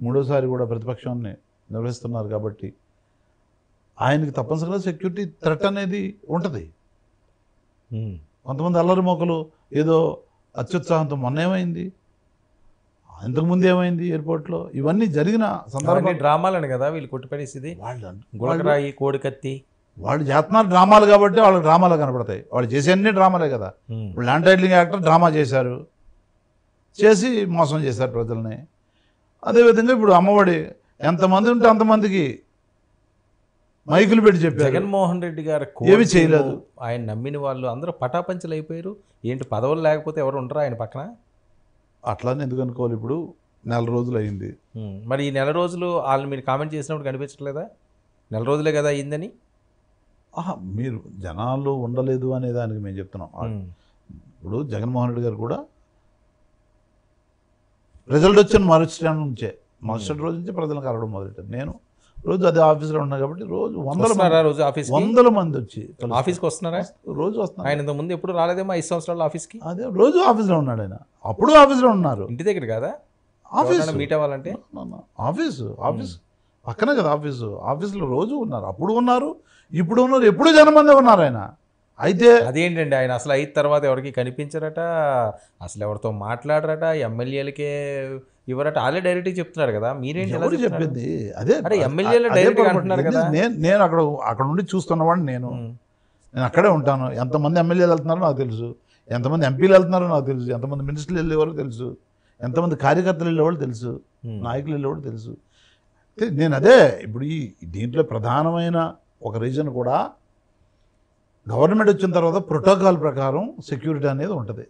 మూడోసారి కూడా ప్రతిపక్షాన్ని నిర్వహిస్తున్నారు కాబట్టి ఆయనకి తప్పనిసరిగా సెక్యూరిటీ థ్రెట్ అనేది ఉంటుంది. కొంతమంది అల్లరి మొక్కలు ఏదో అత్యుత్సాహంతో మొన్న ఏమైంది, ఇంతకుముందు ఏమైంది ఎయిర్పోర్ట్లో, ఇవన్నీ జరిగిన సందర్భాలు డ్రామాలని కదా వీళ్ళు కొట్టిపడేసింది. గులకరాయి కోడికత్తి వాళ్ళు చేస్తున్నారు డ్రామాలు కాబట్టి వాళ్ళకి డ్రామాలు కనపడతాయి. వాళ్ళు చేసే అన్ని డ్రామాలే కదా. ఇప్పుడు ల్యాండ్ టైటిలింగ్ యాక్టర్ డ్రామా చేశారు, చేసి మోసం చేశారు ప్రజల్ని. అదేవిధంగా ఇప్పుడు అమ్మఒడి ఎంతమంది ఉంటే అంతమందికి మైకులు పెట్టి చెప్పారు. జగన్మోహన్ రెడ్డి గారు ఏమి చేయలేదు. ఆయన నమ్మిన వాళ్ళు అందరూ పటాపంచలు అయిపోయారు. ఏంటి పదవులు లేకపోతే ఎవరు ఉండరా ఆయన పక్కన? అట్లానే ఎందుకు అనుకోవాలి. ఇప్పుడు నెల రోజులు అయింది. మరి ఈ నెల రోజులు వాళ్ళని మీరు కామెంట్ చేసినప్పుడు కనిపించట్లేదా? నెల రోజులే కదా అయిందని. మీరు జనాల్లో ఉండలేదు అనే దానికి మేము చెప్తున్నాం. ఇప్పుడు జగన్మోహన్ రెడ్డి గారు కూడా రిజల్ట్ వచ్చిన మరుసటి రోజు నుంచే ప్రజలను కలవడం మొదలెట్టారు. నేను రోజు అదే ఆఫీస్లో ఉన్నా కాబట్టి రోజు వందల మంది వచ్చి ఆఫీస్కి వస్తున్నారా? రోజు వస్తున్నారు. ఆయన ఇంతకుముందు ఎప్పుడు రాలేదేమో 5 సంవత్సరాలు ఆఫీస్కి. అదే రోజు ఆఫీస్లో ఉన్నాడు ఆయన. అప్పుడు ఆఫీస్లో ఉన్నారు. ఇంటి దగ్గర కదా ఆఫీస్ మీట్ అవ్వాలంటే ఆఫీస్ పక్కనే కదా ఆఫీస్లో రోజు ఉన్నారు. అప్పుడు ఉన్నారు, ఇప్పుడు ఉన్నారు, ఎప్పుడు జనమంది ఉన్నారు ఆయన. అయితే అదేంటండి ఆయన అసలు అయిన తర్వాత ఎవరికి కనిపించరట, అసలు ఎవరితో మాట్లాడరట, ఎమ్మెల్యేలకే ఇవ్వరట. వాళ్ళే డైరెక్ట్గా చెప్తున్నారు కదా. మీరేంటి చెప్పింది? అదే ఎమ్మెల్యేలు డైరెక్ట్గా అంటున్నారు కదా. నేను అక్కడ నుండి చూస్తున్నవాడిని. నేను అక్కడే ఉంటాను. ఎంతమంది ఎమ్మెల్యేలు వెళ్తున్నారో నాకు తెలుసు, ఎంతమంది ఎంపీలు వెళ్తున్నారో నాకు తెలుసు, ఎంతమంది మినిస్టర్లు వెళ్ళేవారో తెలుసు, ఎంతమంది కార్యకర్తలు వెళ్ళేవాళ్ళు తెలుసు, నాయకులు వెళ్ళేవాళ్ళు తెలుసు. నేను అదే ఇప్పుడు ఈ దీంట్లో ప్రధానమైన ఒక రీజన్ కూడా గవర్నమెంట్ వచ్చిన తర్వాత ప్రోటోకాల్ ప్రకారం సెక్యూరిటీ అనేది ఉంటుంది.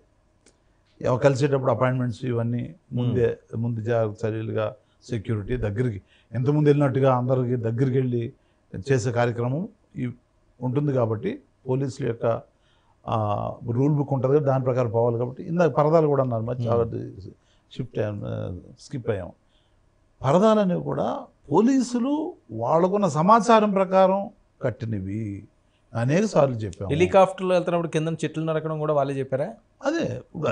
కలిసేటప్పుడు అపాయింట్మెంట్స్ ఇవన్నీ ముందు జాగ్రత్త చర్యలుగా సెక్యూరిటీ దగ్గరికి ఎంతమంది వెళ్ళినట్టుగా అందరికి దగ్గరికి వెళ్ళి చేసే కార్యక్రమం ఉంటుంది. కాబట్టి పోలీసుల యొక్క రూల్ బుక్ ఉంటుంది కదా, దాని ప్రకారం పోవాలి. కాబట్టి ఇందాక పరదాలు కూడా అన్నారు, మరి స్కిప్ అయ్యాం. పరదాలు అనేవి కూడా పోలీసులు వాళ్ళకున్న సమాచారం ప్రకారం కట్టినవి అనేక సార్లు చెప్పాము. హెలికాప్టర్లో వెళ్తున్నప్పుడు కింద చెట్లు నరకడం కూడా వాళ్ళే చెప్పారా? అదే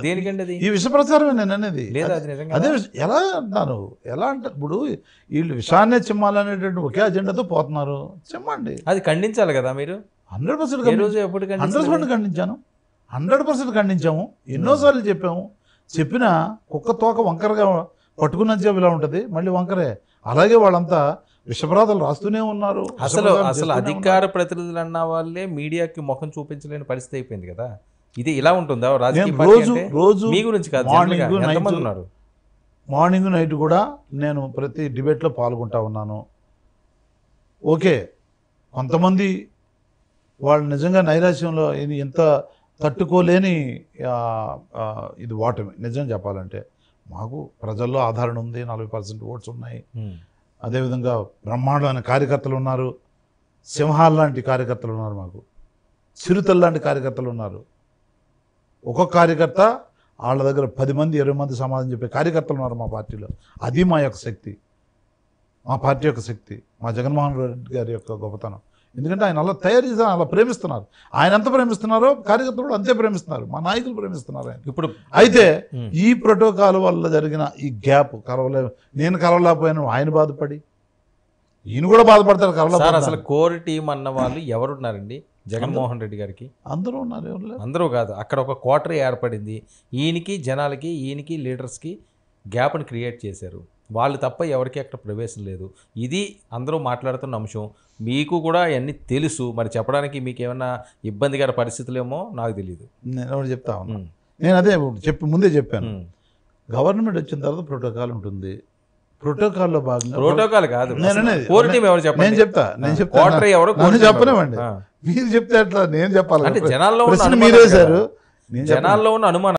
దేనికండి అది? ఈ విష ప్రచారమే నేను అనేది. అదే ఎలా అంటున్నాను, ఎలా అంటే ఇప్పుడు వీళ్ళు విషాన్నే చిమ్మాలనేటువంటి ఒకే అజెండాతో పోతున్నారు. చిమ్మండి, అది ఖండించాలి కదా మీరు. 100% ఖండించాను, 100% ఖండించాము. ఎన్నోసార్లు చెప్పాము. చెప్పినా కుక్క తోక వంకరగా పట్టుకున్న చెప్పు ఇలా ఉంటుంది, మళ్ళీ వంకరే. అలాగే వాళ్ళంతా విషపరాధాలు రాస్తూనే ఉన్నారు. అసలు అధికార ప్రతినిధులు అన్న వాళ్ళే మీడియాకి ముఖం చూపించలేని పరిస్థితి అయిపోయింది కదా. ఇది ఇలా ఉంటుందా రోజు? మీ గురించి కాదు, మార్నింగ్ నైట్ కూడా నేను ప్రతి డిబేట్లో పాల్గొంటా ఉన్నాను. ఓకే, కొంతమంది వాళ్ళు నిజంగా నైరాశ్యంలో ఎంత తట్టుకోలేని ఇది ఓటమి. నిజం చెప్పాలంటే మాకు ప్రజల్లో ఆదరణ ఉంది, 40% ఓట్స్ ఉన్నాయి. అదేవిధంగా బ్రహ్మాండమైన కార్యకర్తలు ఉన్నారు, సింహాలు లాంటి కార్యకర్తలు ఉన్నారు, మాకు చిరుతలు లాంటి కార్యకర్తలు ఉన్నారు. ఒక్కొక్క కార్యకర్త వాళ్ళ దగ్గర 10 మంది 20 మంది సమాధానం చెప్పే కార్యకర్తలు ఉన్నారు మా పార్టీలో. అది మా యొక్క శక్తి, మా పార్టీ యొక్క శక్తి, మా జగన్మోహన్ రెడ్డి గారి యొక్క గొప్పతనం. ఎందుకంటే ఆయన అలా తయారు చేసి అలా ప్రేమిస్తున్నారు. ఆయన ఎంత ప్రేమిస్తున్నారో కార్యకర్తలు అంతే ప్రేమిస్తున్నారు, మా నాయకులు ప్రేమిస్తున్నారు ఆయన. ఇప్పుడు అయితే ఈ ప్రోటోకాల్ వల్ల జరిగిన ఈ గ్యాప్ నేను కలవలేకపోయాను, ఆయన బాధపడి ఈయన కూడా బాధపడతారు. కలవలేకపోతే అసలు కోర్ టీం అన్న వాళ్ళు ఎవరున్నారండి జగన్మోహన్ రెడ్డి గారికి? అందరూ ఉన్నారు. అందరూ కాదు, అక్కడ ఒక క్వార్టర్ ఏర్పడింది. ఈయనకి జనాలకి, ఈయనకి లీడర్స్కి గ్యాప్ని క్రియేట్ చేశారు. వాళ్ళు తప్ప ఎవరికి అక్కడ ప్రవేశం లేదు. ఇది అందరూ మాట్లాడుతున్న అంశం. మీకు కూడా అవన్నీ తెలుసు. మరి చెప్పడానికి మీకు ఏమైనా ఇబ్బందికర పరిస్థితులేమో నాకు తెలియదు. నేను ఎవరు చెప్తా ఉన్నాను, నేను అదే ముందే చెప్పాను. గవర్నమెంట్ వచ్చిన తర్వాత ప్రోటోకాల్ ఉంటుంది. ప్రోటోకాల్లో భాగంగా ప్రోటోకాల్ కాదు, నేను చెప్పనివ్వండి. మీరు చెప్తే అట్లా నేను చెప్పాలి. అంటే జనాల్లో మీరేశారు, జనాల్లో ఉన్న అనుమానం